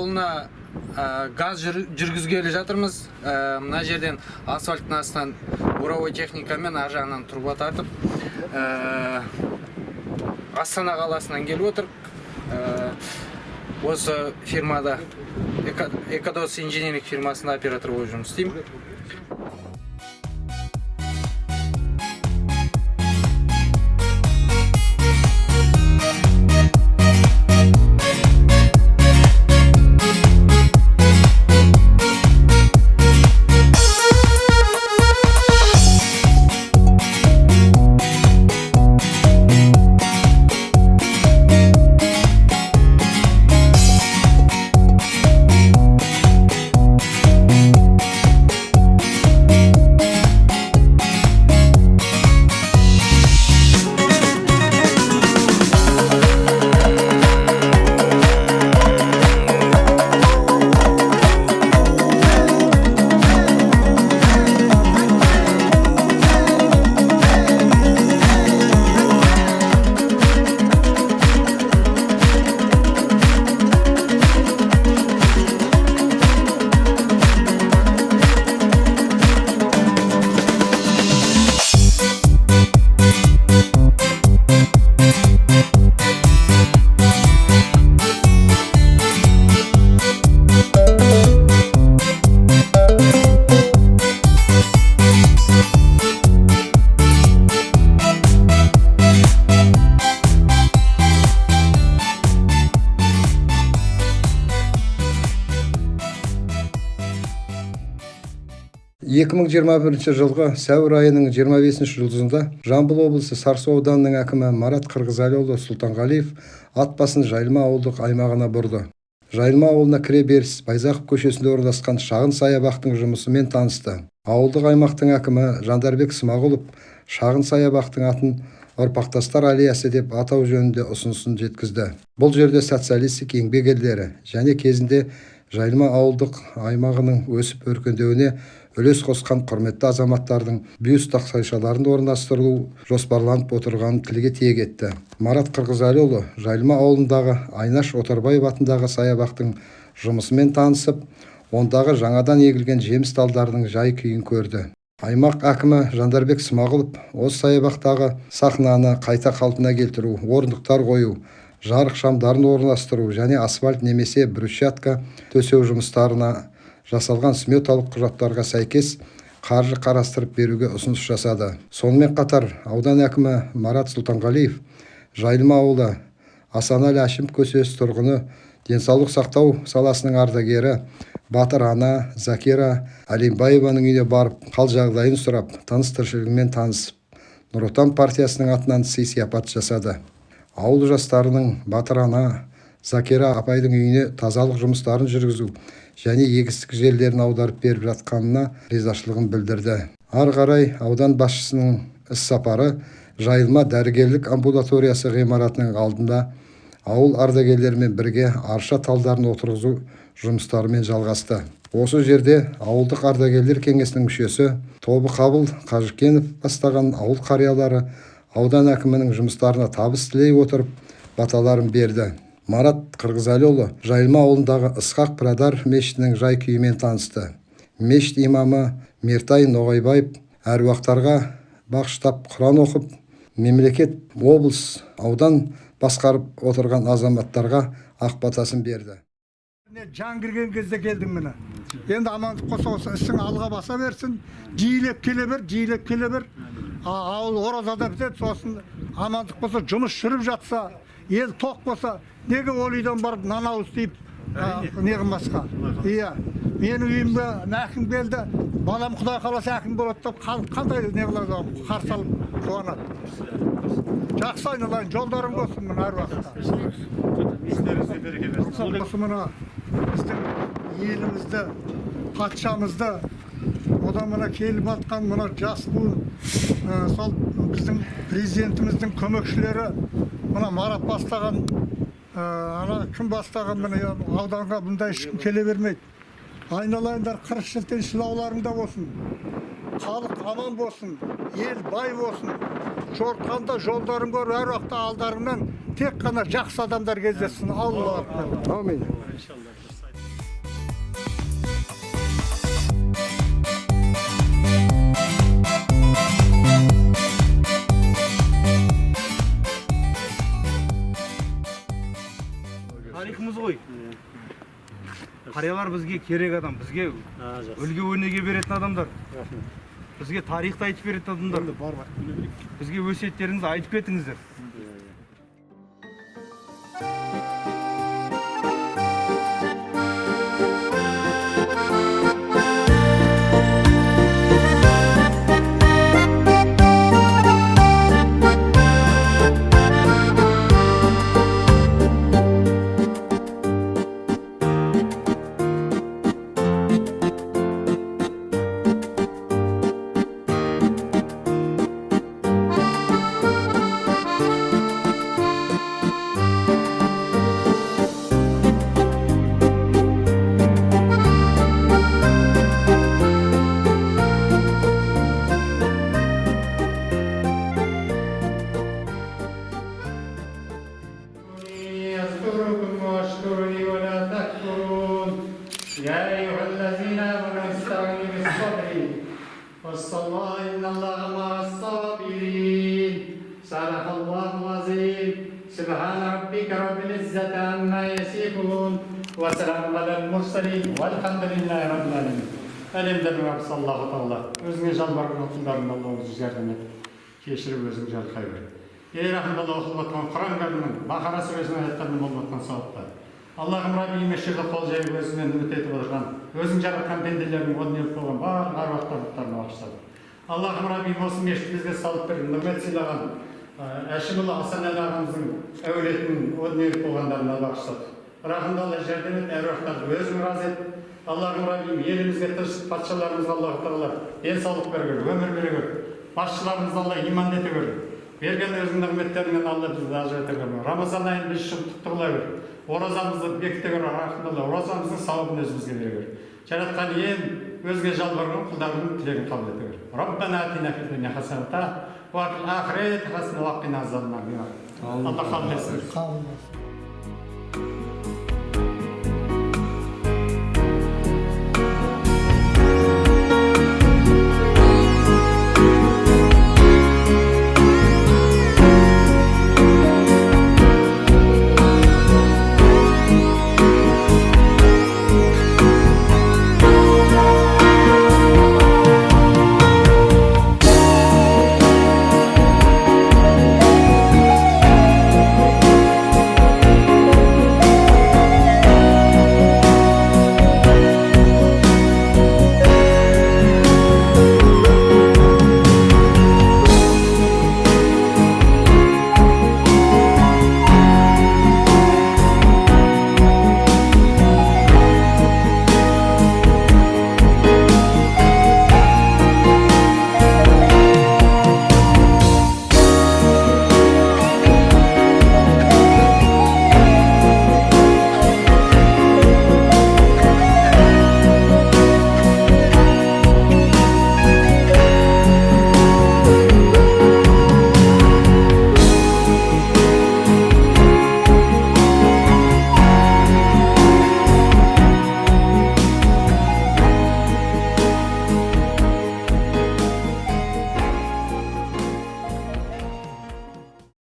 ауылына газ жүргізгелі жатырмыз. Мына жерден асфальттың астынан буровой техникамен ар жағынан труба тартып Астана қаласынан келіп отыр. Осы фирмада Экодос инженеринг фирмасында оператор болып жұмыс істеймін. жылғы сәуір айының 25 жұлдызында Жамбыл облысы Сарысу ауданының әкімі Марат Қырғызалиұлы Сұлтанғалиев ат басын Жайылма ауылдық аймағына бұрды. Жайылма ауылына кіре беріс Байзақов көшесінде орналасқан шағын саябақтың жұмысымен танысты. Ауылдық аймақтың әкімі Жандарбек Смағұлов шағын саябақтың атын ұрпақтастар аллеясы деп атау жөнінде ұсынысын жеткізді. Бұл жерде социалистік еңбек ерлері және кезінде Жайылма ауылдық аймағының өсіп өркендеуіне үлес қосқан құрметті азаматтардың бюст тақтайшаларын орналастырылу жоспарланып отырғанын тілге тиек етті. Марат Қырғызалиұлы Жайылма ауылындағы Айнаш Отарбаев атындағы саябақтың жұмысымен танысып, ондағы жаңадан егілген жеміс талдарының жай-күйін көрді. Аймақ әкімі Жандарбек Смағұлов осы саябақтағы сахнаны қайта қалпына келтіру, орындықтар қою, жарық шамдарын орналастыру және асфальт немесе брусчатка төсеу жұмыстарына жасалған сметалық құжаттарға сәйкес қаржы қарастырып беруге ұсыныс жасады. Сонымен қатар аудан әкімі Марат Сұлтанғалиев Жайылма ауылы Асанәлі Әшім көшесі тұрғыны, денсаулық сақтау саласының ардагері Батыр ана Закира Әлимбаеваның үйіне барып, қал жағдайын сұрап, тыныс-тіршілігімен танысып, Нұр Отан партиясының атынан сый-сияпат жасады. Ауыл жастарының Батыр ана Закира апайдың үйіне тазалық жұмыстарын жүргізу және егістік жерлерін аударып беріп жатқанына ризашылығын білдірді. Ары қарай аудан басшысының іс-сапары Жайылма дәрігерлік амбулаториясы ғимаратының алдында ауыл ардагерлерімен бірге арша талдарын отырғызу жұмыстарымен жалғасты. Осы жерде ауылдық ардагерлер кеңесінің мүшесі Тобықабыл Қажыкенов бастаған ауыл қариялары аудан әкімінің жұмыстарына табыс тілей отырып, баталарын берді. Марат Қырғызалиұлы Жайылма ауылындағы Ысқақ Пірадар мешітінің жай-күйімен танысты. Мешіт имамы Мертай Ноғайбаев әруақтарға бағыштап Құран оқып, мемлекет, облыс, аудан басқарып отырған азаматтарға ақ батасын берді. Жан кірген кезде келдің міне. Енді амандық қоса осы ісің алға баса берсін, жиілеп келе бер. Ауыл оразада бітеді, сосын амандық болса, жұмыс жүріп жатса, ел тоқ болса, неге ол үйден барып нан ауыз тиіп неғын басқа. Иә, менің үйімде әкім келді, балам Құдай қаласа әкім болады деп, қандай неғылады қарсы алып қуанады. Жақсы айналайын, жолдарың болсын мына әр уақытта. Осы мына біздің елімізді, патшамызды, одан мына келіп атқан мына жас буын, сол біздің президентіміздің көмекшілері, мына Марат бастаған, кім бастаған міне ауданға бұндай ешкім келе бермейді. Айналайындар 40 жылден шылауларыңда болсын. Халық аман болсын, ел бай болсын. Жортқанда жолдарын көр, әр уақытта алдарыңнан тек қана жақсы адамдар кездесsin. Алла. Амин. қариялар бізге керек адам, бізге үлгі өнеге беретін адамдар, бізге тарихты айтып беретін адамдар. Бізге өсиеттеріңізді айтып кетіңіздер. يذكركم واشكرني ولا تكفرون يا أيها الذين آمنوا استعينوا بالصبر والصلاة إن الله مع الصابرين صدق الله العظيم سبحان ربك رب العزة عما يصفون وسلام على المرسلين والحمد لله رب العالمين. Әлемдер Раббысы Аллаху Тағала өзіңе жалбарған құлдарын Алла өзі жәрдем ет, кешіріп өзің жарылқай бер. Ей рахмет Алла оқылып жатқан Құран кәрімнің Бақара сүресінің аяттарынан болып жатқан сауаптар. Аллахым Раббим мешірді қол жайып өзіңнен үміт етіп отырған, өзің жаратқан пенделердің одын еліп болған барлық аруақтарлықтарына бағыштады. Аллахым Раббим осы мешітті бізге салып берген, нығмет сыйлаған Әшімұлы Асанәлі ағамыздың әулетін одын еліп болғандарына бағыштады. Рахымды Алла жәрдем ет, әруақтарды өзің разы ет. Аллахым Раббим елімізге тыныштық, патшаларымызға Аллаху Тағала денсаулық бергір, өмір берегір. Басшыларымызды Алла иман етегір. Берген өзің нығметтеріңнен Алла бізді ажыратыр. Рамазан айын біз үшін құтты қыла бер. Оразамызды бекітігір, рахмдылла, оразамыздың сауабын өзімізге берегір. Жаратқан ием өзге жалбарған құлдарының тілегін қабыл етігір. Раббана атина фид дуния хасаната ва фил ахирати хасана ва қина азабан нар. Алла қабыл етсін.